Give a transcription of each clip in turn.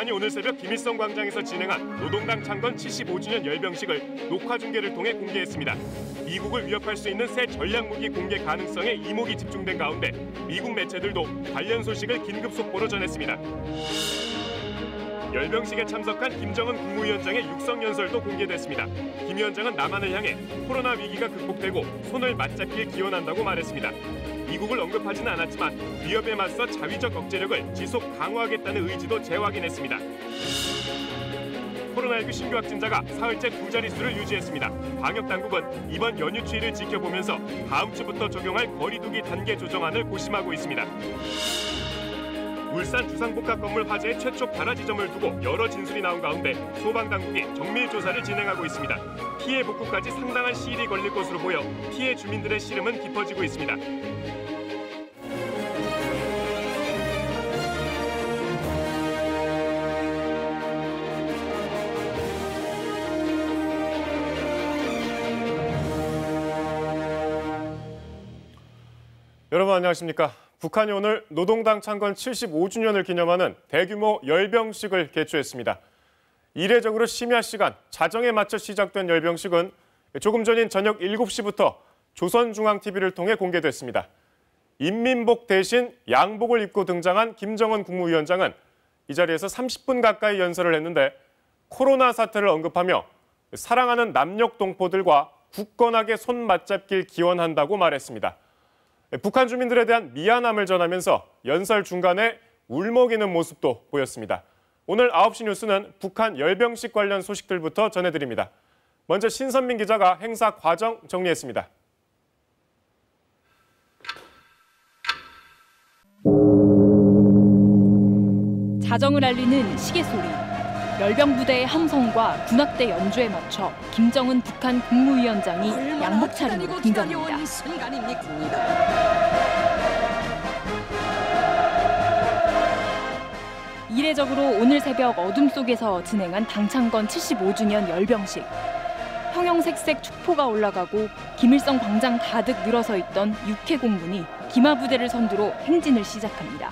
북한이 오늘 새벽 김일성 광장에서 진행한 노동당 창건 75주년 열병식을 녹화 중계를 통해 공개했습니다. 미국을 위협할 수 있는 새 전략무기 공개 가능성에 이목이 집중된 가운데 미국 매체들도 관련 소식을 긴급 속보로 전했습니다. 열병식에 참석한 김정은 국무위원장의 육성연설도 공개됐습니다. 김 위원장은 남한을 향해 코로나 위기가 극복되고 손을 맞잡길 기원한다고 말했습니다. 미국을 언급하지는 않았지만 위협에 맞서 자위적 억제력을 지속 강화하겠다는 의지도 재확인했습니다. 코로나19 신규 확진자가 사흘째 두 자릿수를 유지했습니다. 방역당국은 이번 연휴 추이를 지켜보면서 다음 주부터 적용할 거리두기 단계 조정안을 고심하고 있습니다. 울산 주상복합 건물 화재의 최초 발화 지점을 두고 여러 진술이 나온 가운데 소방당국이 정밀 조사를 진행하고 있습니다. 피해 복구까지 상당한 시일이 걸릴 것으로 보여 피해 주민들의 시름은 깊어지고 있습니다. 여러분 안녕하십니까? 북한이 오늘 노동당 창건 75주년을 기념하는 대규모 열병식을 개최했습니다. 이례적으로 심야 시간 자정에 맞춰 시작된 열병식은 조금 전인 저녁 7시부터 조선중앙TV를 통해 공개됐습니다. 인민복 대신 양복을 입고 등장한 김정은 국무위원장은 이 자리에서 30분 가까이 연설을 했는데 코로나 사태를 언급하며 사랑하는 남녘 동포들과 굳건하게 손 맞잡길 기원한다고 말했습니다. 북한 주민들에 대한 미안함을 전하면서 연설 중간에 울먹이는 모습도 보였습니다. 오늘 9시 뉴스는 북한 열병식 관련 소식들부터 전해드립니다. 먼저 신선민 기자가 행사 과정 정리했습니다. 자정을 알리는 시계 소리, 열병부대의 함성과 군악대 연주에 맞춰 김정은 북한 국무위원장이 양복 차림으로 등장합니다. 이례적으로 오늘 새벽 어둠 속에서 진행한 당창건 75주년 열병식. 형형색색 축포가 올라가고 김일성 광장 가득 늘어서 있던 육해 공군이 기마부대를 선두로 행진을 시작합니다.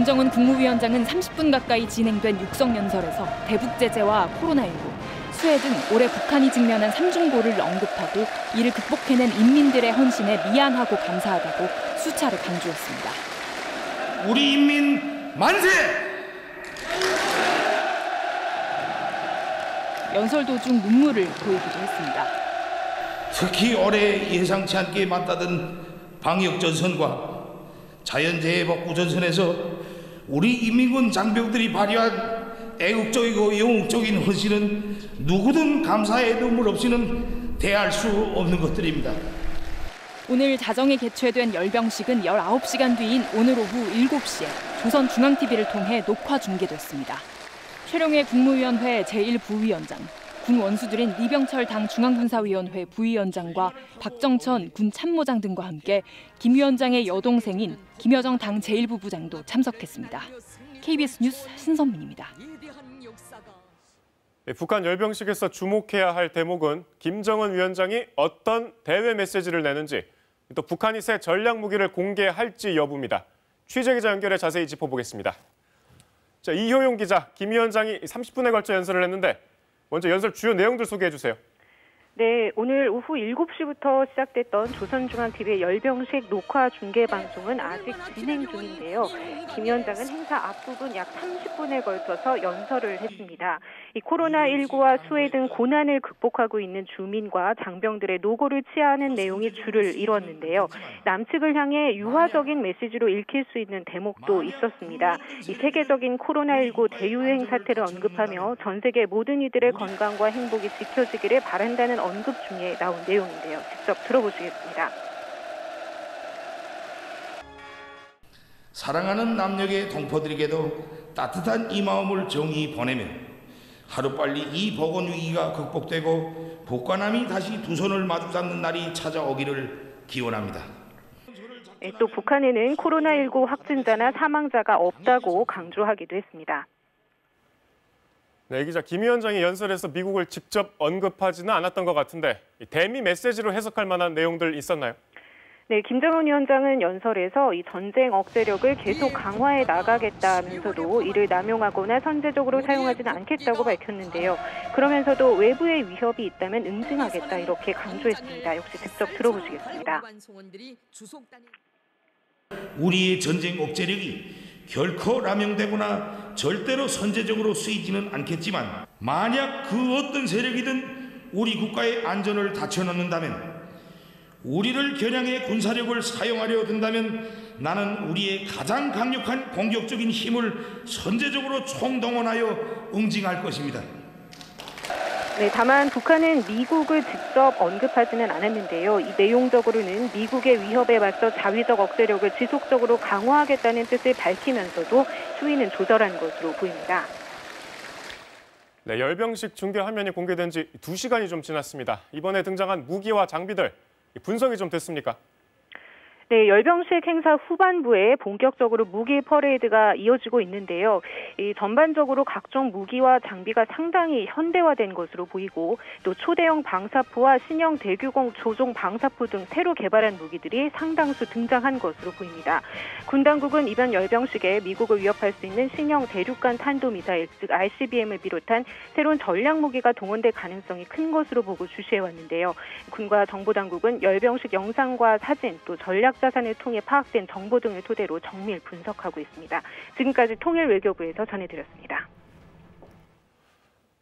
김정은 국무위원장은 30분 가까이 진행된 육성연설에서 대북 제재와 코로나19, 수해 등 올해 북한이 직면한 삼중고를 언급하고 이를 극복해낸 인민들의 헌신에 미안하고 감사하다고 수차례 강조했습니다. 우리 인민 만세! 연설 도중 눈물을 보이기도 했습니다. 특히 올해 예상치 않게 맞닿은 방역전선과 자연재해 복구전선에서 우리 인민군 장병들이 발휘한 애국적이고 영웅적인 헌신은 누구든 감사의 눈물 없이는 대할 수 없는 것들입니다. 오늘 자정에 개최된 열병식은 19시간 뒤인 오늘 오후 7시에 조선중앙TV를 통해 녹화 중계됐습니다. 최룡해 국무위원회 제1부위원장, 군 원수들인 리병철 당 중앙군사위원회 부위원장과 박정천 군 참모장 등과 함께 김 위원장의 여동생인 김여정 당 제1부부장도 참석했습니다. KBS 뉴스 신선민입니다. 북한 열병식에서 주목해야 할 대목은 김정은 위원장이 어떤 대외 메시지를 내는지, 또 북한이 새 전략 무기를 공개할지 여부입니다. 취재기자 연결해 자세히 짚어보겠습니다. 자, 이효용 기자, 김 위원장이 30분에 걸쳐 연설을 했는데 먼저 연설 주요 내용들 소개해 주세요. 네, 오늘 오후 7시부터 시작됐던 조선중앙TV의 열병식 녹화 중계 방송은 아직 진행 중인데요. 김 위원장은 행사 앞부분 약 30분에 걸쳐서 연설을 했습니다. 이 코로나19와 수해 등 고난을 극복하고 있는 주민과 장병들의 노고를 치하하는 내용이 주를 이뤘는데요. 남측을 향해 유화적인 메시지로 읽힐 수 있는 대목도 있었습니다. 이 세계적인 코로나19 대유행 사태를 언급하며 전 세계 모든 이들의 건강과 행복이 지켜지기를 바란다는 언급 중에 나온 내용인데요. 직접 들어보시겠습니다. 사랑하는 남녘의 동포들에게도 따뜻한 이 마음을 정히 보내며 하루빨리 이 보건 위기가 극복되고 북한함이 다시 두 손을 마주 잡는 날이 찾아오기를 기원합니다. 또 북한에는 코로나19 확진자나 사망자가 없다고 강조하기도 했습니다. 네, 기자, 김 위원장이 연설에서 미국을 직접 언급하지는 않았던 것 같은데 대미 메시지로 해석할 만한 내용들 있었나요? 네, 김정은 위원장은 연설에서 이 전쟁 억제력을 계속 강화해 나가겠다면서도 이를 남용하거나 선제적으로 사용하지는 않겠다고 밝혔는데요. 그러면서도 외부의 위협이 있다면 응징하겠다 이렇게 강조했습니다. 역시 직접 들어보시겠습니다. 우리의 전쟁 억제력이 결코 남용되거나 절대로 선제적으로 쓰이지는 않겠지만 만약 그 어떤 세력이든 우리 국가의 안전을 다쳐놓는다면 우리를 겨냥해 군사력을 사용하려 든다면 나는 우리의 가장 강력한 공격적인 힘을 선제적으로 총동원하여 응징할 것입니다. 네, 다만 북한은 미국을 직접 언급하지는 않았는데요. 이 내용적으로는 미국의 위협에 맞서 자위적 억제력을 지속적으로 강화하겠다는 뜻을 밝히면서도 추이는 조절한 것으로 보입니다. 네, 열병식 중계 화면이 공개된 지 2시간이 좀 지났습니다. 이번에 등장한 무기와 장비들 분석이 좀 됐습니까? 네, 열병식 행사 후반부에 본격적으로 무기 퍼레이드가 이어지고 있는데요. 이 전반적으로 각종 무기와 장비가 상당히 현대화된 것으로 보이고 또 초대형 방사포와 신형 대규공 조종 방사포 등 새로 개발한 무기들이 상당수 등장한 것으로 보입니다. 군 당국은 이번 열병식에 미국을 위협할 수 있는 신형 대륙간 탄도미사일, 즉 ICBM을 비롯한 새로운 전략 무기가 동원될 가능성이 큰 것으로 보고 주시해왔는데요. 군과 정보당국은 열병식 영상과 사진, 또 전략 자산을 통해 파악된 정보 등을 토대로 정밀 분석하고 있습니다. 지금까지 통일외교부에서 전해드렸습니다.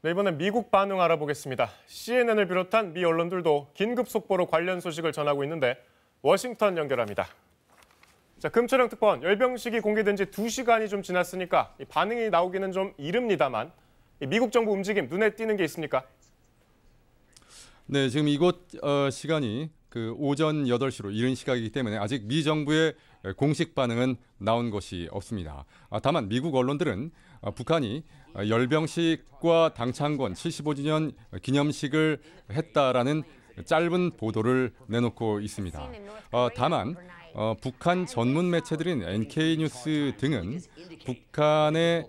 네, 이번엔 미국 반응 알아보겠습니다. CNN을 비롯한 미 언론들도 긴급 속보로 관련 소식을 전하고 있는데 워싱턴 연결합니다. 자, 금철영 특파원, 열병식이 공개된 지 2시간이 좀 지났으니까 반응이 나오기는 좀 이릅니다만 미국 정부 움직임 눈에 띄는 게 있습니까? 네, 지금 이곳 시간이 오전 8시로 이른 시각이기 때문에 아직 미 정부의 공식 반응은 나온 것이 없습니다. 다만 미국 언론들은 북한이 열병식과 당창건 75주년 기념식을 했다라는 짧은 보도를 내놓고 있습니다. 다만 북한 전문 매체들인 NK뉴스 등은 북한의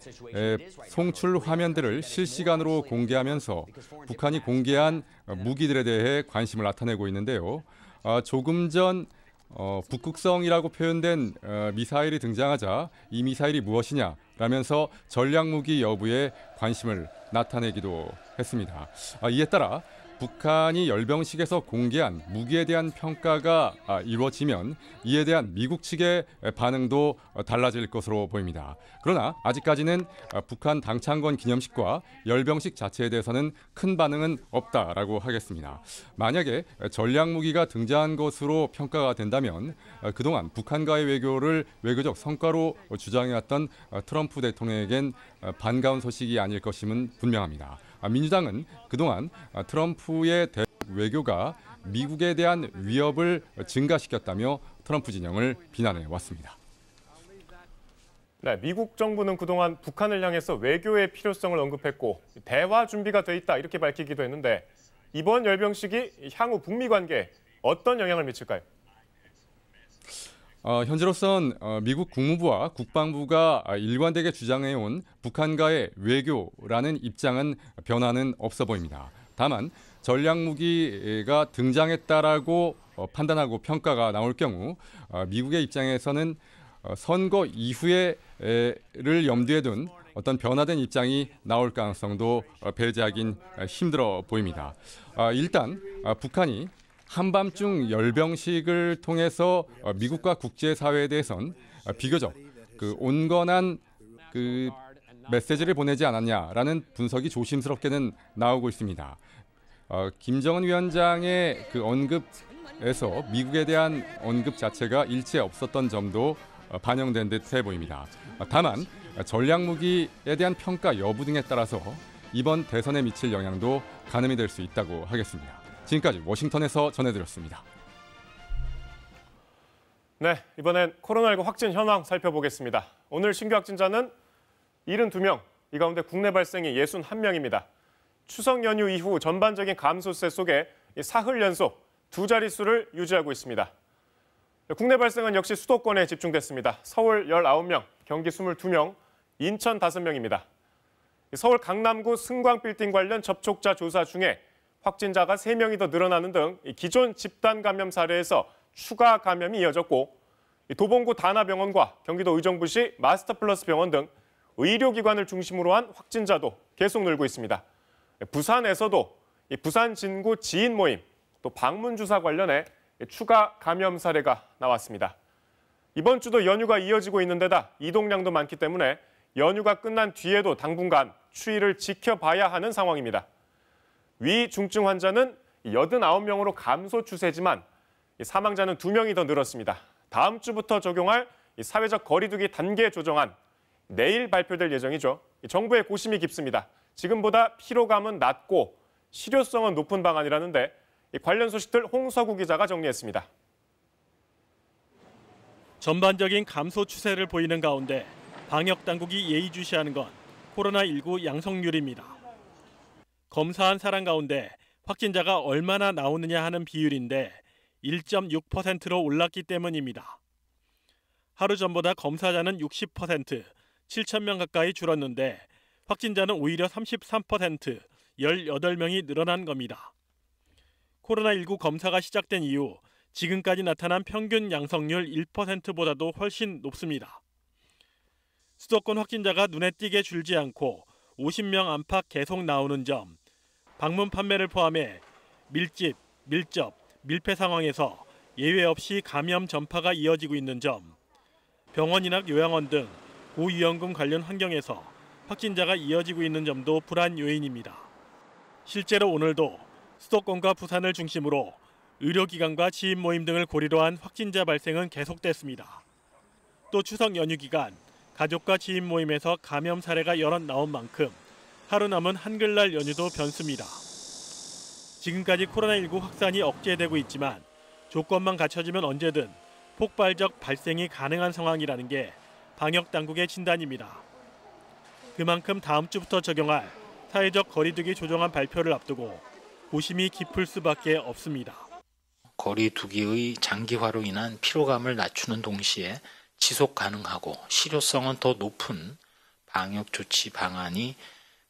송출 화면들을 실시간으로 공개하면서 북한이 공개한 무기들에 대해 관심을 나타내고 있는데요. 조금 전 북극성이라고 표현된 미사일이 등장하자 이 미사일이 무엇이냐라면서 전략무기 여부에 관심을 나타내기도 했습니다. 이에 따라 북한이 열병식에서 공개한 무기에 대한 평가가 이루어지면 이에 대한 미국 측의 반응도 달라질 것으로 보입니다. 그러나 아직까지는 북한 당창건 기념식과 열병식 자체에 대해서는 큰 반응은 없다라고 하겠습니다. 만약에 전략무기가 등장한 것으로 평가가 된다면 그동안 북한과의 외교를 외교적 성과로 주장해왔던 트럼프 대통령에겐 반가운 소식이 아닐 것임은 분명합니다. 민주당은 그동안 트럼프의 대북 외교가 미국에 대한 위협을 증가시켰다며 트럼프 진영을 비난해 왔습니다. 네, 미국 정부는 그동안 북한을 향해서 외교의 필요성을 언급했고 대화 준비가 돼 있다 이렇게 밝히기도 했는데 이번 열병식이 향후 북미 관계에 어떤 영향을 미칠까요? 현재로선 미국 국무부와 국방부가 일관되게 주장해온 북한과의 외교라는 입장은 변화는 없어 보입니다. 다만 전략무기가 등장했다라고 판단하고 평가가 나올 경우 미국의 입장에서는 선거 이후에를 염두에 둔 어떤 변화된 입장이 나올 가능성도 배제하긴 힘들어 보입니다. 일단 북한이 한밤중 열병식을 통해서 미국과 국제사회에 대해선 비교적 온건한 메시지를 보내지 않았냐라는 분석이 조심스럽게는 나오고 있습니다. 김정은 위원장의 언급에서 미국에 대한 언급 자체가 일체 없었던 점도 반영된 듯해 보입니다. 다만 전략무기에 대한 평가 여부 등에 따라서 이번 대선에 미칠 영향도 가늠이 될 수 있다고 하겠습니다. 지금까지 워싱턴에서 전해드렸습니다. 네, 이번엔 코로나19 확진 현황 살펴보겠습니다. 오늘 신규 확진자는 72명, 이 가운데 국내 발생이 61명입니다. 추석 연휴 이후 전반적인 감소세 속에 사흘 연속 두 자릿수를 유지하고 있습니다. 국내 발생은 역시 수도권에 집중됐습니다. 서울 19명, 경기 22명, 인천 5명입니다. 서울 강남구 승광빌딩 관련 접촉자 조사 중에 확진자가 3명이 더 늘어나는 등 기존 집단 감염 사례에서 추가 감염이 이어졌고 도봉구 다나병원과 경기도 의정부시 마스터플러스 병원 등 의료기관을 중심으로 한 확진자도 계속 늘고 있습니다. 부산에서도 부산 진구 지인 모임, 또 방문 주사 관련해 추가 감염 사례가 나왔습니다. 이번 주도 연휴가 이어지고 있는 데다 이동량도 많기 때문에 연휴가 끝난 뒤에도 당분간 추이를 지켜봐야 하는 상황입니다. 위중증 환자는 89명으로 감소 추세지만 사망자는 2명이 더 늘었습니다. 다음 주부터 적용할 사회적 거리두기 단계 조정안 내일 발표될 예정이죠. 정부의 고심이 깊습니다. 지금보다 피로감은 낮고 실효성은 높은 방안이라는데 관련 소식들 홍서구 기자가 정리했습니다. 전반적인 감소 추세를 보이는 가운데 방역 당국이 예의주시하는 건 코로나19 양성률입니다. 검사한 사람 가운데 확진자가 얼마나 나오느냐 하는 비율인데 1.6%로 올랐기 때문입니다. 하루 전보다 검사자는 60%, 7,000명 가까이 줄었는데 확진자는 오히려 33%, 18명이 늘어난 겁니다. 코로나19 검사가 시작된 이후 지금까지 나타난 평균 양성률 1%보다도 훨씬 높습니다. 수도권 확진자가 눈에 띄게 줄지 않고 50명 안팎 계속 나오는 점, 방문 판매를 포함해 밀집, 밀접, 밀폐 상황에서 예외 없이 감염 전파가 이어지고 있는 점, 병원이나 요양원 등 고위험군 관련 환경에서 확진자가 이어지고 있는 점도 불안 요인입니다. 실제로 오늘도 수도권과 부산을 중심으로 의료기관과 지인 모임 등을 고리로 한 확진자 발생은 계속됐습니다. 또 추석 연휴 기간 가족과 지인 모임에서 감염 사례가 여럿 나온 만큼 하루 남은 한글날 연휴도 변수입니다. 지금까지 코로나19 확산이 억제되고 있지만 조건만 갖춰지면 언제든 폭발적 발생이 가능한 상황이라는 게 방역 당국의 진단입니다. 그만큼 다음 주부터 적용할 사회적 거리두기 조정안 발표를 앞두고 고심이 깊을 수밖에 없습니다. 거리두기의 장기화로 인한 피로감을 낮추는 동시에 지속 가능하고 실효성은 더 높은 방역 조치 방안이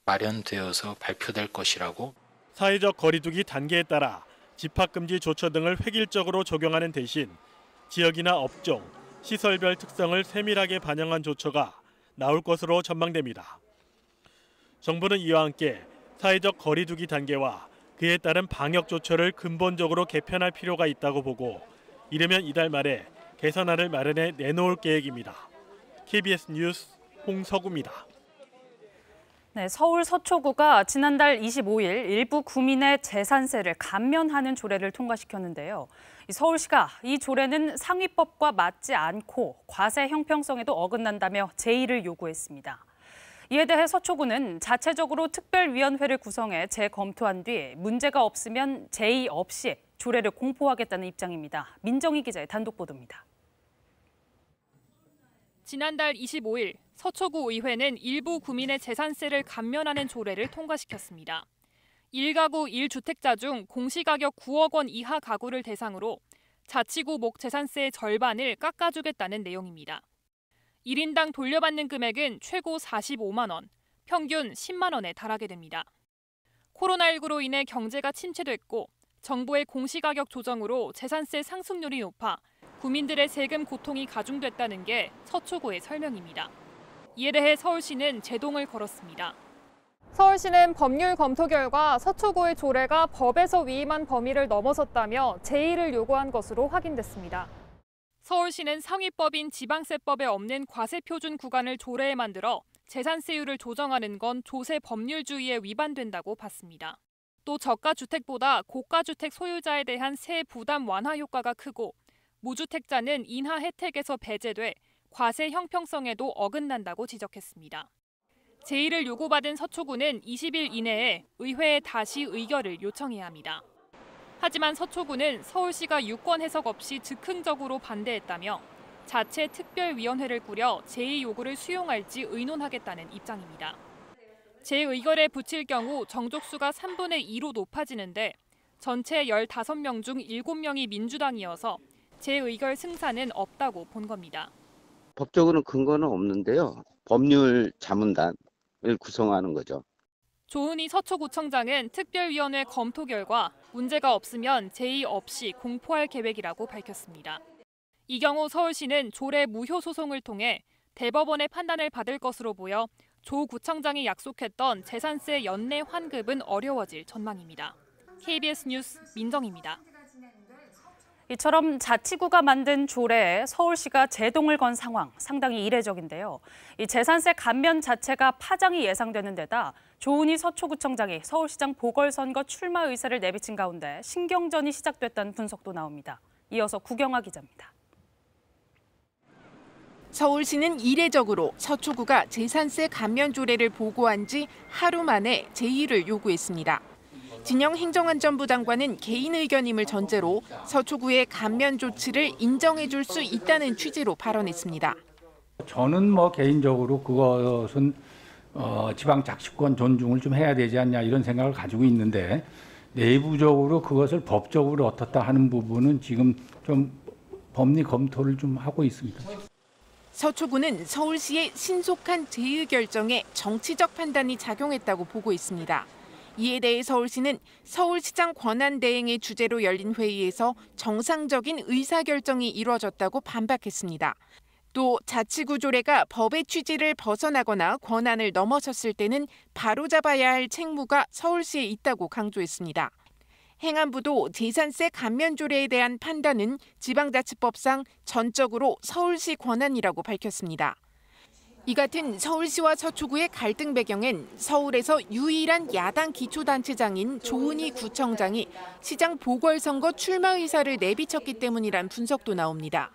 마련되어서 발표될 것이라고. 사회적 거리두기 단계에 따라 집합금지 조처 등을 획일적으로 적용하는 대신 지역이나 업종, 시설별 특성을 세밀하게 반영한 조처가 나올 것으로 전망됩니다. 정부는 이와 함께 사회적 거리두기 단계와 그에 따른 방역 조처를 근본적으로 개편할 필요가 있다고 보고 이르면 이달 말에 개선안을 마련해 내놓을 계획입니다. KBS 뉴스 홍서구입니다. 네, 서울 서초구가 지난달 25일 일부 구민의 재산세를 감면하는 조례를 통과시켰는데요. 서울시가 이 조례는 상위법과 맞지 않고 과세 형평성에도 어긋난다며 제의를 요구했습니다. 이에 대해 서초구는 자체적으로 특별위원회를 구성해 재검토한 뒤 문제가 없으면 제의 없이 조례를 공포하겠다는 입장입니다. 민정희 기자의 단독 보도입니다. 지난달 25일 서초구 의회는 일부 구민의 재산세를 감면하는 조례를 통과시켰습니다. 1가구 1주택자 중 공시가격 9억 원 이하 가구를 대상으로 자치구 목 재산세의 절반을 깎아주겠다는 내용입니다. 1인당 돌려받는 금액은 최고 45만 원, 평균 10만 원에 달하게 됩니다. 코로나19로 인해 경제가 침체됐고 정부의 공시가격 조정으로 재산세 상승률이 높아 구민들의 세금 고통이 가중됐다는 게 서초구의 설명입니다. 이에 대해 서울시는 제동을 걸었습니다. 서울시는 법률 검토 결과 서초구의 조례가 법에서 위임한 범위를 넘어섰다며 제의를 요구한 것으로 확인됐습니다. 서울시는 상위법인 지방세법에 없는 과세표준 구간을 조례에 만들어 재산세율을 조정하는 건 조세 법률주의에 위반된다고 봤습니다. 또 저가주택보다 고가주택 소유자에 대한 세 부담 완화 효과가 크고 무주택자는 인하 혜택에서 배제돼 과세 형평성에도 어긋난다고 지적했습니다. 제의를 요구받은 서초구는 20일 이내에 의회에 다시 의결을 요청해야 합니다. 하지만 서초구는 서울시가 유권 해석 없이 즉흥적으로 반대했다며 자체 특별위원회를 꾸려 제의 요구를 수용할지 의논하겠다는 입장입니다. 재의결에 붙일 경우 정족수가 3분의 2로 높아지는데 전체 15명 중 7명이 민주당이어서 재의결 승산은 없다고 본 겁니다. 법적으로는 근거는 없는데요. 법률 자문단 구성하는 거죠. 조은희 서초구청장은 특별위원회 검토 결과 문제가 없으면 제의 없이 공포할 계획이라고 밝혔습니다. 이 경우 서울시는 조례 무효 소송을 통해 대법원의 판단을 받을 것으로 보여 조 구청장이 약속했던 재산세 연내 환급은 어려워질 전망입니다. KBS 뉴스 민정입니다. 이처럼 자치구가 만든 조례에 서울시가 제동을 건 상황 상당히 이례적인데요. 이 재산세 감면 자체가 파장이 예상되는 데다 조은희 서초구청장이 서울시장 보궐선거 출마 의사를 내비친 가운데 신경전이 시작됐다는 분석도 나옵니다. 이어서 구경아 기자입니다. 서울시는 이례적으로 서초구가 재산세 감면 조례를 보고한 지 하루 만에 제의를 요구했습니다. 진영 행정안전부 장관은 개인 의견임을 전제로 서초구의 감면 조치를 인정해 줄 수 있다는 취지로 발언했습니다. 저는 개인적으로 그것은 지방 자치권 존중을 좀 해야 되지 않냐 이런 생각을 가지고 있는데 내부적으로 그것을 법적으로 어떻다 하는 부분은 지금 좀 법리 검토를 좀 하고 있습니다. 서초구는 서울시의 신속한 제의 결정에 정치적 판단이 작용했다고 보고 있습니다. 이에 대해 서울시는 서울시장 권한 대행의 주재로 열린 회의에서 정상적인 의사결정이 이루어졌다고 반박했습니다. 또 자치구 조례가 법의 취지를 벗어나거나 권한을 넘어섰을 때는 바로잡아야 할 책무가 서울시에 있다고 강조했습니다. 행안부도 재산세 감면 조례에 대한 판단은 지방자치법상 전적으로 서울시 권한이라고 밝혔습니다. 이 같은 서울시와 서초구의 갈등 배경엔 서울에서 유일한 야당 기초단체장인 조은희 구청장이 시장 보궐선거 출마 의사를 내비쳤기 때문이란 분석도 나옵니다.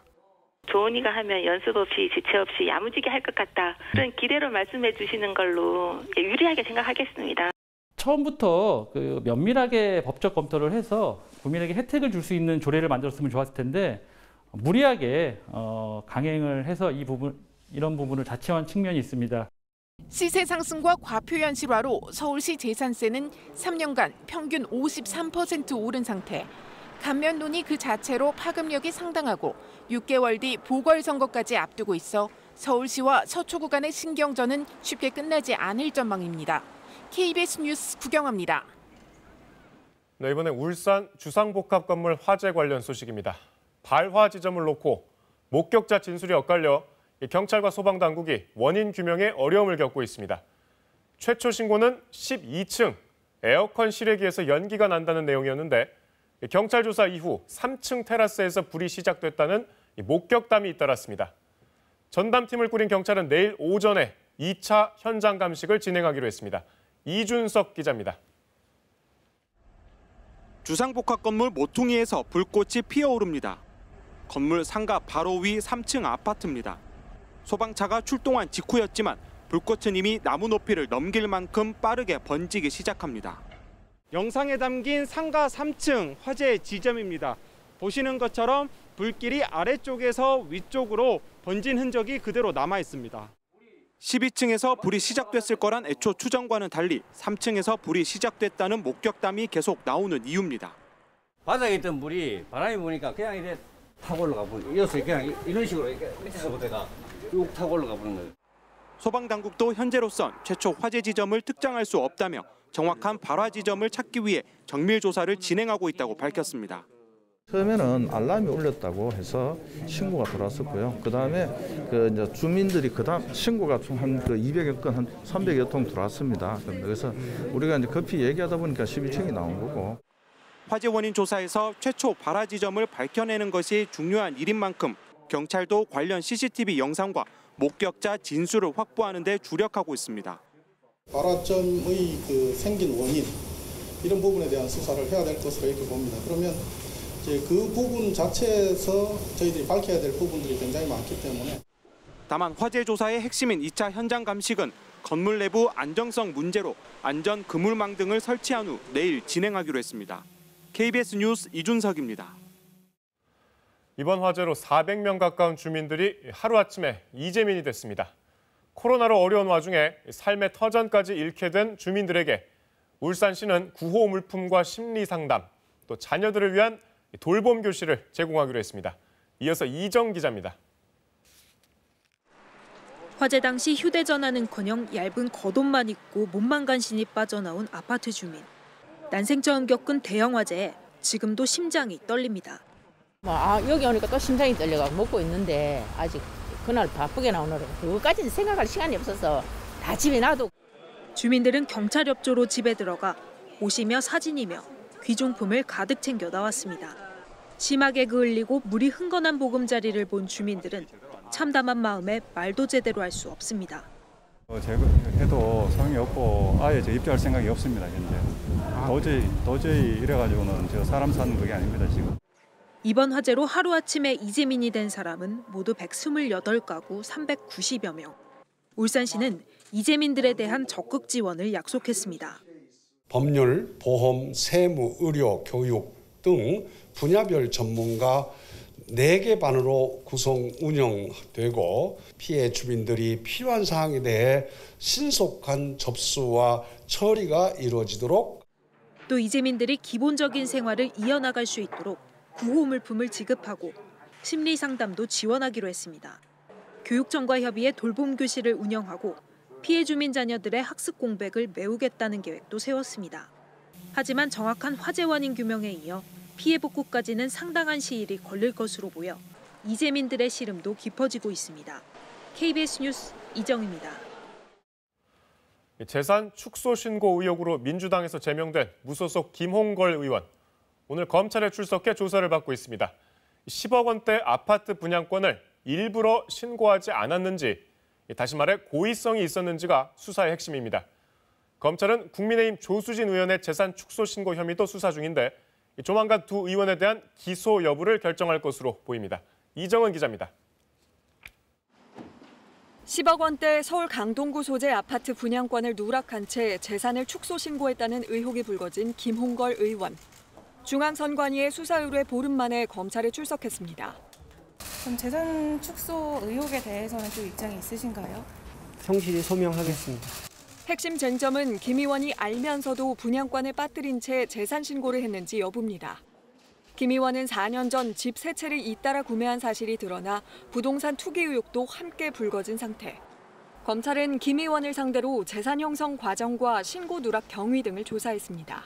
조은희가 하면 연습 없이 지체 없이 야무지게 할 것 같다. 그런 기대로 말씀해 주시는 걸로 유리하게 생각하겠습니다. 처음부터 면밀하게 법적 검토를 해서 국민에게 혜택을 줄 수 있는 조례를 만들었으면 좋았을 텐데 무리하게 강행을 해서 이런 부분을 자체화한 측면이 있습니다. 시세 상승과 과표 현실화로 서울시 재산세는 3년간 평균 53% 오른 상태. 감면 논의 그 자체로 파급력이 상당하고 6개월 뒤 보궐선거까지 앞두고 있어 서울시와 서초구 간의 신경전은 쉽게 끝나지 않을 전망입니다. KBS 뉴스 구경합니다. 네, 이번에 울산 주상복합건물 화재 관련 소식입니다. 발화 지점을 놓고 목격자 진술이 엇갈려 경찰과 소방당국이 원인 규명에 어려움을 겪고 있습니다. 최초 신고는 12층 에어컨 실외기에서 연기가 난다는 내용이었는데 경찰 조사 이후 3층 테라스에서 불이 시작됐다는 목격담이 잇따랐습니다. 전담팀을 꾸린 경찰은 내일 오전에 2차 현장 감식을 진행하기로 했습니다. 이준석 기자입니다. 주상복합 건물 모퉁이에서 불꽃이 피어오릅니다. 건물 상가 바로 위 3층 아파트입니다. 소방차가 출동한 직후였지만 불꽃은 이미 나무 높이를 넘길 만큼 빠르게 번지기 시작합니다. 영상에 담긴 상가 3층 화재 지점입니다. 보시는 것처럼 불길이 아래쪽에서 위쪽으로 번진 흔적이 그대로 남아 있습니다. 12층에서 불이 시작됐을 거란 애초 추정과는 달리 3층에서 불이 시작됐다는 목격담이 계속 나오는 이유입니다. 바닥에 있던 불이 바람이 부니까 그냥 이래 타고 올라가 버리고 이어서 그냥 이런 식으로 밑에서부터가 쭉 타고 올라가 버리는 거예요. 소방당국도 현재로선 최초 화재 지점을 특정할 수 없다며 정확한 발화 지점을 찾기 위해 정밀 조사를 진행하고 있다고 밝혔습니다. 처음에는 알람이 울렸다고 해서 신고가 들어왔었고요. 그다음에 이제 주민들이 그다음 신고가 한 200여 건, 한 300여 통 들어왔습니다. 그래서 우리가 이제 급히 얘기하다 보니까 12층이 나온 거고. 화재 원인 조사에서 최초 발화 지점을 밝혀내는 것이 중요한 일인 만큼 경찰도 관련 CCTV 영상과 목격자 진술을 확보하는 데 주력하고 있습니다. 발화점의 생긴 원인 이런 부분에 대한 수사를 해야 될 것으로 이렇게 봅니다. 그러면 이제 그 부분 자체에서 저희들이 밝혀야 될 부분들이 굉장히 많기 때문에. 다만 화재 조사의 핵심인 2차 현장 감식은 건물 내부 안정성 문제로 안전 그물망 등을 설치한 후 내일 진행하기로 했습니다. KBS 뉴스 이준석입니다. 이번 화재로 400명 가까운 주민들이 하루아침에 이재민이 됐습니다. 코로나로 어려운 와중에 삶의 터전까지 잃게 된 주민들에게 울산시는 구호 물품과 심리 상담, 또 자녀들을 위한 돌봄 교실을 제공하기로 했습니다. 이어서 이정 기자입니다. 화재 당시 휴대전화는커녕 얇은 겉옷만 입고 몸만 간신히 빠져나온 아파트 주민. 난생 처음 겪은 대형 화재에 지금도 심장이 떨립니다. 여기 오니까 또 심장이 떨려가 먹고 있는데 아직 그날 바쁘게 나오느라고 그것까지는 생각할 시간이 없어서 다 집에 놔두고. 주민들은 경찰 협조로 집에 들어가 옷이며 사진이며 귀중품을 가득 챙겨 나왔습니다. 심하게 그을리고 물이 흥건한 보금자리를 본 주민들은 참담한 마음에 말도 제대로 할 수 없습니다. 제거해도 소용이 없고 아예 입주할 생각이 없습니다. 현재 도저히 이래가지고는 저 사람 사는 그게 아닙니다 지금. 이번 화재로 하루아침에 이재민이 된 사람은 모두 128가구 390여 명. 울산시는 이재민들에 대한 적극 지원을 약속했습니다. 법률, 보험, 세무, 의료, 교육 등 분야별 전문가 4개 반으로 구성 운영되고 피해 주민들이 필요한 사항에 대해 신속한 접수와 처리가 이루어지도록 또 이재민들이 기본적인 생활을 이어나갈 수 있도록 구호 물품을 지급하고 심리 상담도 지원하기로 했습니다. 교육청과 협의해 돌봄 교실을 운영하고 피해 주민 자녀들의 학습 공백을 메우겠다는 계획도 세웠습니다. 하지만 정확한 화재 원인 규명에 이어 피해 복구까지는 상당한 시일이 걸릴 것으로 보여 이재민들의 시름도 깊어지고 있습니다. KBS 뉴스 이정입니다. 재산 축소 신고 의혹으로 민주당에서 제명된 무소속 김홍걸 의원. 오늘 검찰에 출석해 조사를 받고 있습니다. 10억 원대 아파트 분양권을 일부러 신고하지 않았는지, 다시 말해 고의성이 있었는지가 수사의 핵심입니다. 검찰은 국민의힘 조수진 의원의 재산 축소 신고 혐의도 수사 중인데 조만간 두 의원에 대한 기소 여부를 결정할 것으로 보입니다. 이정은 기자입니다. 10억 원대 서울 강동구 소재 아파트 분양권을 누락한 채 재산을 축소 신고했다는 의혹이 불거진 김홍걸 의원. 중앙선관위의 수사 의뢰 보름 만에 검찰에 출석했습니다. 그럼 재산 축소 의혹에 대해서는 또 입장이 있으신가요? 성실히 소명하겠습니다. 핵심 쟁점은 김 의원이 알면서도 분양권을 빠뜨린 채 재산 신고를 했는지 여부입니다. 김 의원은 4년 전 집 3채를 잇따라 구매한 사실이 드러나 부동산 투기 의혹도 함께 불거진 상태. 검찰은 김 의원을 상대로 재산 형성 과정과 신고 누락 경위 등을 조사했습니다.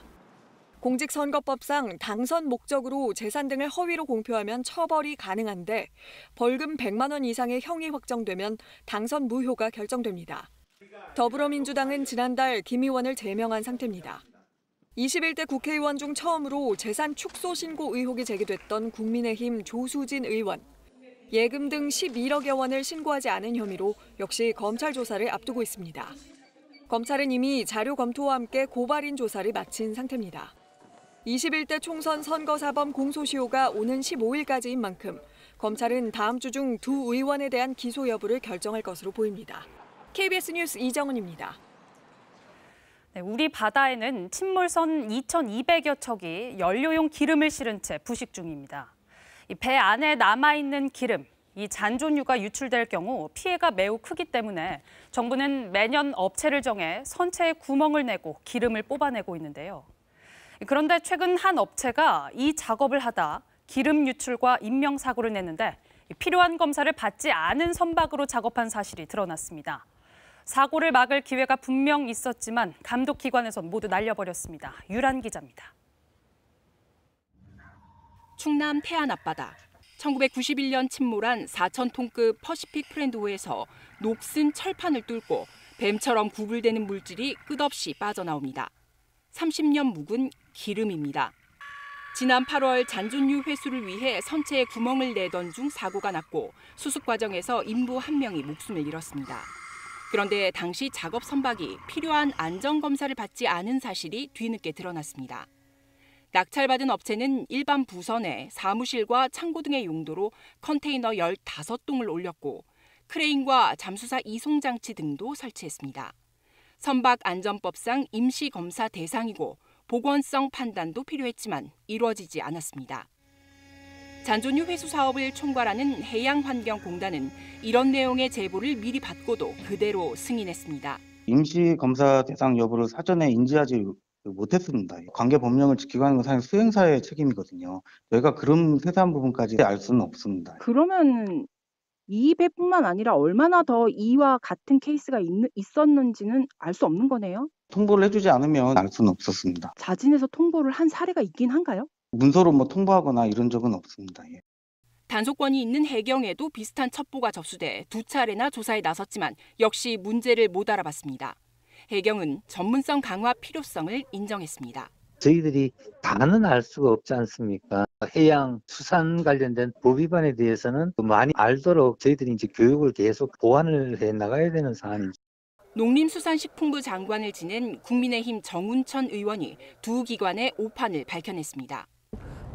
공직선거법상 당선 목적으로 재산 등을 허위로 공표하면 처벌이 가능한데 벌금 100만 원 이상의 형이 확정되면 당선 무효가 결정됩니다. 더불어민주당은 지난달 김 의원을 제명한 상태입니다. 21대 국회의원 중 처음으로 재산 축소 신고 의혹이 제기됐던 국민의힘 조수진 의원. 예금 등 11억여 원을 신고하지 않은 혐의로 역시 검찰 조사를 앞두고 있습니다. 검찰은 이미 자료 검토와 함께 고발인 조사를 마친 상태입니다. 21대 총선 선거사범 공소시효가 오는 15일까지인 만큼 검찰은 다음 주 중 두 의원에 대한 기소 여부를 결정할 것으로 보입니다. KBS 뉴스 이정은입니다. 네, 우리 바다에는 침몰선 2,200여 척이 연료용 기름을 실은 채 부식 중입니다. 이 배 안에 남아있는 기름, 이 잔존유가 유출될 경우 피해가 매우 크기 때문에 정부는 매년 업체를 정해 선체에 구멍을 내고 기름을 뽑아내고 있는데요. 그런데 최근 한 업체가 이 작업을 하다 기름 유출과 인명사고를 냈는데 필요한 검사를 받지 않은 선박으로 작업한 사실이 드러났습니다. 사고를 막을 기회가 분명 있었지만 감독기관에선 모두 날려버렸습니다. 유란 기자입니다. 충남 태안 앞바다. 1991년 침몰한 4,000톤급 퍼시픽 프렌드호에서 녹슨 철판을 뚫고 뱀처럼 구불대는 물질이 끝없이 빠져나옵니다. 30년 묵은 기름입니다. 지난 8월 잔존유 회수를 위해 선체에 구멍을 내던 중 사고가 났고 수습 과정에서 인부 1명이 목숨을 잃었습니다. 그런데 당시 작업 선박이 필요한 안전검사를 받지 않은 사실이 뒤늦게 드러났습니다. 낙찰받은 업체는 일반 부선에 사무실과 창고 등의 용도로 컨테이너 15동을 올렸고 크레인과 잠수사 이송장치 등도 설치했습니다. 선박 안전법상 임시검사 대상이고 보건성 판단도 필요했지만 이루어지지 않았습니다. 잔존유 회수 사업을 총괄하는 해양환경공단은 이런 내용의 제보를 미리 받고도 그대로 승인했습니다. 임시검사 대상 여부를 사전에 인지하지 못했습니다. 관계 법령을 지키고 하는 건 사실 수행사의 책임이거든요. 저희가 그런 세세한 부분까지 알 수는 없습니다. 그러면 이입회뿐만 아니라 얼마나 더 이와 같은 케이스가 있었는지는 알 수 없는 거네요. 통보를 해주지 않으면 알 수는 없었습니다. 자진해서 통보를 한 사례가 있긴 한가요? 문서로 통보하거나 이런 적은 없습니다. 예. 단속권이 있는 해경에도 비슷한 첩보가 접수돼 2차례나 조사에 나섰지만 역시 문제를 못 알아봤습니다. 해경은 전문성 강화 필요성을 인정했습니다. 저희들이 다는 알 수가 없지 않습니까? 해양 수산 관련된 법 위반에 대해서는 많이 알도록 저희들이 이제 교육을 계속 보완을 해 나가야 되는 사안입니다. 농림수산식품부 장관을 지낸 국민의힘 정운천 의원이 두 기관의 오판을 밝혀냈습니다.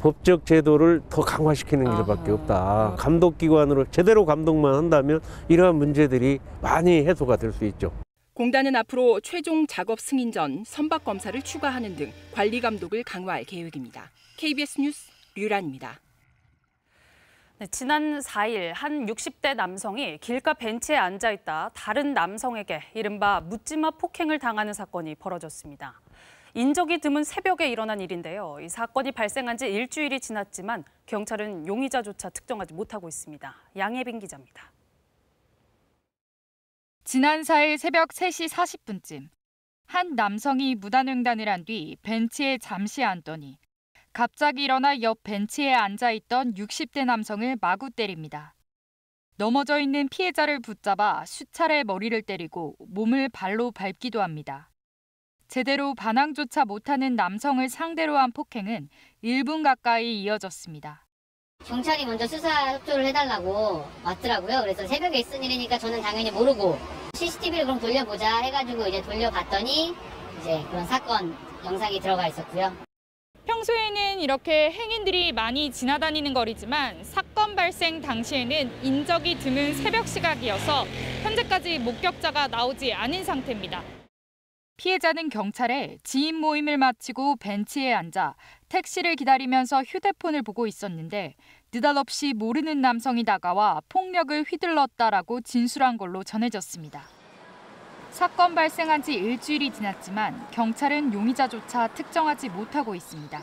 법적 제도를 더 강화시키는 길밖에 없다. 감독기관으로 제대로 감독만 한다면 이러한 문제들이 많이 해소가 될 수 있죠. 공단은 앞으로 최종 작업 승인 전 선박 검사를 추가하는 등 관리 감독을 강화할 계획입니다. KBS 뉴스 류란입니다. 네, 지난 4일 한 60대 남성이 길가 벤치에 앉아있다 다른 남성에게 이른바 묻지마 폭행을 당하는 사건이 벌어졌습니다. 인적이 드문 새벽에 일어난 일인데요. 이 사건이 발생한 지 일주일이 지났지만 경찰은 용의자조차 특정하지 못하고 있습니다. 양예빈 기자입니다. 지난 4일 새벽 3시 40분쯤 한 남성이 무단횡단을 한 뒤 벤치에 잠시 앉더니 갑자기 일어나 옆 벤치에 앉아있던 60대 남성을 마구 때립니다. 넘어져 있는 피해자를 붙잡아 수차례 머리를 때리고 몸을 발로 밟기도 합니다. 제대로 반항조차 못하는 남성을 상대로 한 폭행은 1분 가까이 이어졌습니다. 경찰이 먼저 수사 협조를 해달라고 왔더라고요. 그래서 새벽에 있은 일이니까 저는 당연히 모르고 CCTV를 그럼 돌려보자 해가지고 이제 돌려봤더니 이제 그런 사건 영상이 들어가 있었고요. 평소에는 이렇게 행인들이 많이 지나다니는 거리지만 사건 발생 당시에는 인적이 드문 새벽 시각이어서 현재까지 목격자가 나오지 않은 상태입니다. 피해자는 경찰에 지인 모임을 마치고 벤치에 앉아 택시를 기다리면서 휴대폰을 보고 있었는데 느닷없이 모르는 남성이 다가와 폭력을 휘둘렀다라고 진술한 걸로 전해졌습니다. 사건 발생한 지 일주일이 지났지만 경찰은 용의자조차 특정하지 못하고 있습니다.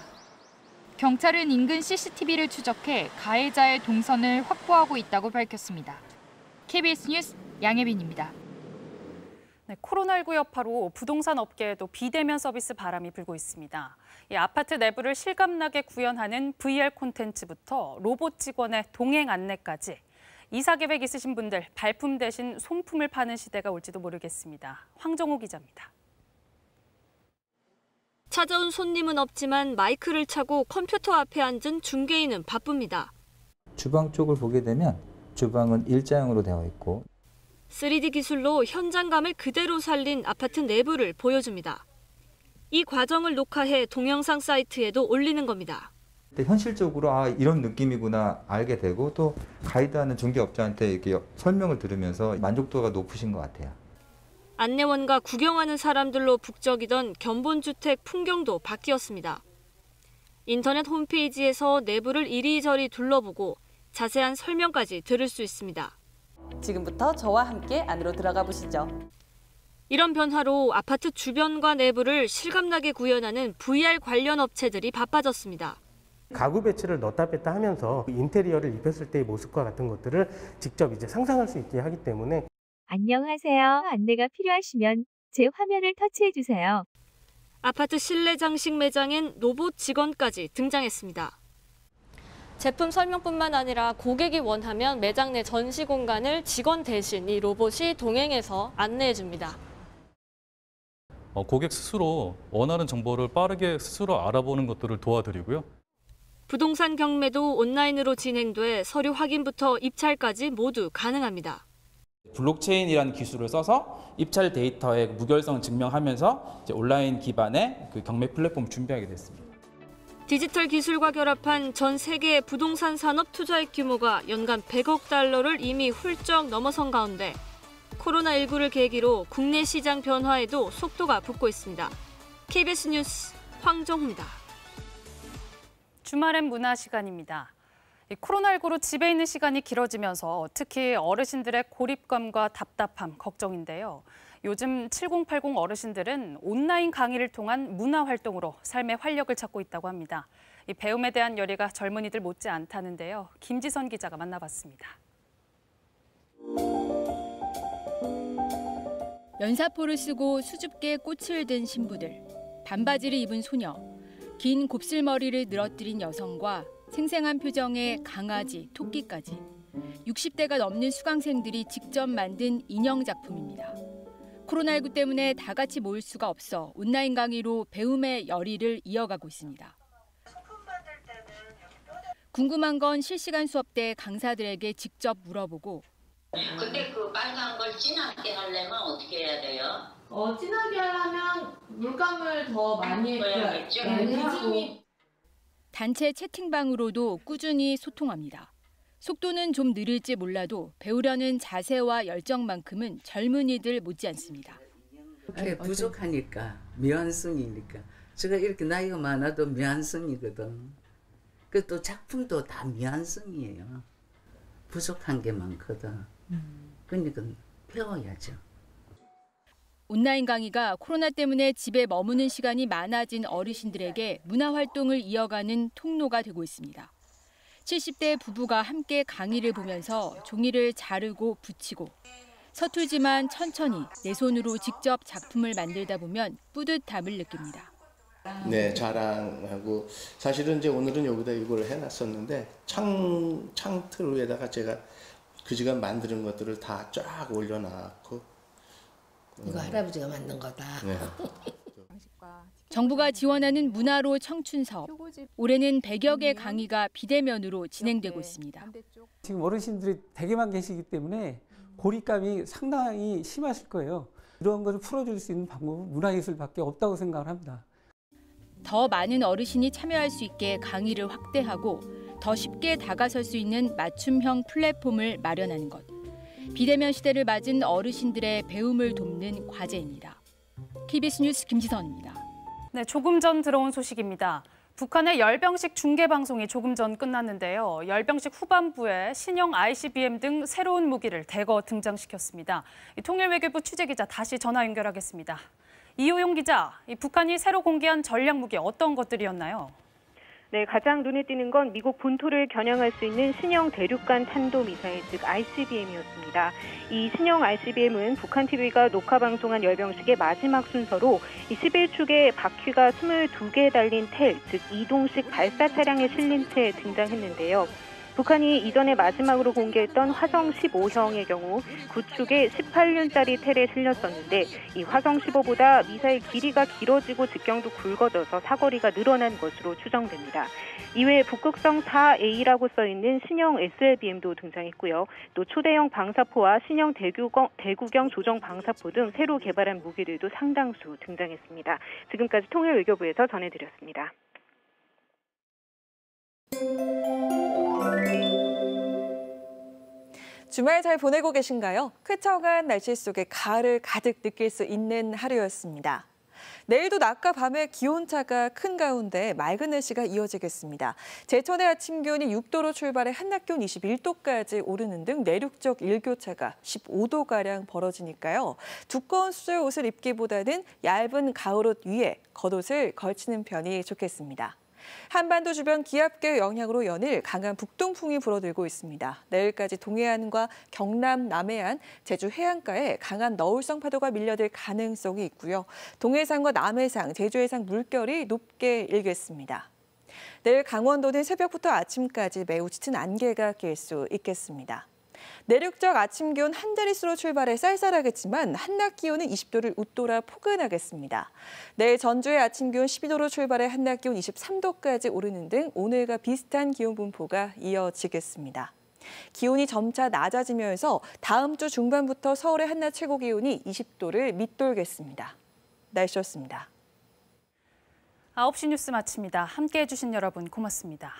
경찰은 인근 CCTV를 추적해 가해자의 동선을 확보하고 있다고 밝혔습니다. KBS 뉴스 양예빈입니다. 네, 코로나19 여파로 부동산 업계에도 비대면 서비스 바람이 불고 있습니다. 이 아파트 내부를 실감나게 구현하는 VR 콘텐츠부터 로봇 직원의 동행 안내까지 이사 계획 있으신 분들 발품 대신 손품을 파는 시대가 올지도 모르겠습니다. 황정호 기자입니다. 찾아온 손님은 없지만 마이크를 차고 컴퓨터 앞에 앉은 중개인은 바쁩니다. 주방 쪽을 보게 되면 주방은 일자형으로 되어 있고 3D 기술로 현장감을 그대로 살린 아파트 내부를 보여줍니다. 이 과정을 녹화해 동영상 사이트에도 올리는 겁니다. 현실적으로 이런 느낌이구나 알게 되고 또 가이드하는 중개업자한테 이렇게 설명을 들으면서 만족도가 높으신 것 같아요. 안내원과 구경하는 사람들로 북적이던 견본주택 풍경도 바뀌었습니다. 인터넷 홈페이지에서 내부를 이리저리 둘러보고 자세한 설명까지 들을 수 있습니다. 지금부터 저와 함께 안으로 들어가 보시죠. 이런 변화로 아파트 주변과 내부를 실감나게 구현하는 VR 관련 업체들이 바빠졌습니다. 가구 배치를 넣었다 뺐다 하면서 인테리어를 입혔을 때의 모습과 같은 것들을 직접 이제 상상할 수 있게 하기 때문에 안녕하세요. 안내가 필요하시면 제 화면을 터치해 주세요. 아파트 실내 장식 매장엔 로봇 직원까지 등장했습니다. 제품 설명뿐만 아니라 고객이 원하면 매장 내 전시 공간을 직원 대신 이 로봇이 동행해서 안내해 줍니다. 고객 스스로 원하는 정보를 빠르게 스스로 알아보는 것들을 도와드리고요. 부동산 경매도 온라인으로 진행돼 서류 확인부터 입찰까지 모두 가능합니다. 블록체인이라는 기술을 써서 입찰 데이터의 무결성 증명하면서 이제 온라인 기반의 그 경매 플랫폼을 준비하게 됐습니다. 디지털 기술과 결합한 전 세계 부동산 산업 투자액 규모가 연간 100억 달러를 이미 훌쩍 넘어선 가운데 코로나19를 계기로 국내 시장 변화에도 속도가 붙고 있습니다. KBS 뉴스 황정호입니다. 주말엔 문화 시간입니다. 코로나19로 집에 있는 시간이 길어지면서 특히 어르신들의 고립감과 답답함 걱정인데요. 요즘 7080 어르신들은 온라인 강의를 통한 문화 활동으로 삶의 활력을 찾고 있다고 합니다. 이 배움에 대한 열의가 젊은이들 못지 않다는데요. 김지선 기자가 만나봤습니다. 연사포를 쓰고 수줍게 꽃을 든 신부들, 반바지를 입은 소녀, 긴 곱슬머리를 늘어뜨린 여성과 생생한 표정의 강아지, 토끼까지 60대가 넘는 수강생들이 직접 만든 인형 작품입니다. 코로나19 때문에 다 같이 모일 수가 없어 온라인 강의로 배움의 열의를 이어가고 있습니다. 궁금한 건 실시간 수업 때 강사들에게 직접 물어보고 근데 그 빨간 걸 진하게 하려면 어떻게 해야 돼요? 진하게 하려면 물감을 더 많이 해야겠죠. 단체 채팅방으로도 꾸준히 소통합니다. 속도는 좀 느릴지 몰라도 배우려는 자세와 열정만큼은 젊은이들 못지않습니다. 부족하니까, 미완성이니까. 제가 이렇게 나이가 많아도 미완성이거든. 그 또 작품도 다 미완성이에요. 부족한 게 많거든. 그러니까 배워야죠. 온라인 강의가 코로나 때문에 집에 머무는 시간이 많아진 어르신들에게 문화활동을 이어가는 통로가 되고 있습니다. 70대 부부가 함께 강의를 보면서 종이를 자르고 붙이고 서툴지만 천천히 내 손으로 직접 작품을 만들다 보면 뿌듯함을 느낍니다. 네, 자랑하고 사실은 이제 오늘은 여기다 이걸 해놨었는데 창틀 위에다가 제가 그지간 만드는 것들을 다 쫙 올려놨고 이거 할아버지가 만든 거다. 네. 정부가 지원하는 문화로 청춘 사업. 올해는 100여 개 강의가 비대면으로 진행되고 있습니다. 지금 어르신들이 댁에만 계시기 때문에 고립감이 상당히 심하실 거예요. 이런 것을 풀어줄 수 있는 방법은 문화예술밖에 없다고 생각을 합니다. 더 많은 어르신이 참여할 수 있게 강의를 확대하고 더 쉽게 다가설 수 있는 맞춤형 플랫폼을 마련하는 것. 비대면 시대를 맞은 어르신들의 배움을 돕는 과제입니다. KBS 뉴스 김지선입니다. 네, 조금 전 들어온 소식입니다. 북한의 열병식 중계 방송이 조금 전 끝났는데요. 열병식 후반부에 신형 ICBM 등 새로운 무기를 대거 등장시켰습니다. 통일외교부 취재기자 다시 전화 연결하겠습니다. 이호용 기자, 북한이 새로 공개한 전략 무기 어떤 것들이었나요? 네, 가장 눈에 띄는 건 미국 본토를 겨냥할 수 있는 신형 대륙간 탄도미사일, 즉 ICBM이었습니다. 이 신형 ICBM은 북한 TV가 녹화 방송한 열병식의 마지막 순서로 11축에 바퀴가 22개 달린 텔, 즉 이동식 발사 차량에 실린 채 등장했는데요. 북한이 이전에 마지막으로 공개했던 화성 15형의 경우 9축에 18륜짜리 텔에 실렸었는데 이 화성 15보다 미사일 길이가 길어지고 직경도 굵어져서 사거리가 늘어난 것으로 추정됩니다. 이외에 북극성 4A라고 써있는 신형 SLBM도 등장했고요. 또 초대형 방사포와 신형 대구경 조정 방사포 등 새로 개발한 무기들도 상당수 등장했습니다. 지금까지 통일외교부에서 전해드렸습니다. 주말 잘 보내고 계신가요? 쾌청한 날씨 속에 가을을 가득 느낄 수 있는 하루였습니다. 내일도 낮과 밤의 기온차가 큰 가운데 맑은 날씨가 이어지겠습니다. 제천의 아침 기온이 6도로 출발해 한낮 기온 21도까지 오르는 등 내륙 쪽 일교차가 15도가량 벌어지니까요. 두꺼운 수질 옷을 입기보다는 얇은 가을옷 위에 겉옷을 걸치는 편이 좋겠습니다. 한반도 주변 기압계 영향으로 연일 강한 북동풍이 불어들고 있습니다. 내일까지 동해안과 경남, 남해안, 제주 해안가에 강한 너울성 파도가 밀려들 가능성이 있고요. 동해상과 남해상, 제주 해상 물결이 높게 일겠습니다. 내일 강원도는 새벽부터 아침까지 매우 짙은 안개가 낄 수 있겠습니다. 내륙적 아침 기온 한 자릿수로 출발해 쌀쌀하겠지만 한낮 기온은 20도를 웃돌아 포근하겠습니다. 내일 전주의 아침 기온 12도로 출발해 한낮 기온 23도까지 오르는 등 오늘과 비슷한 기온 분포가 이어지겠습니다. 기온이 점차 낮아지면서 다음 주 중반부터 서울의 한낮 최고 기온이 20도를 밑돌겠습니다. 날씨였습니다. 9시 뉴스 마칩니다. 함께해 주신 여러분 고맙습니다.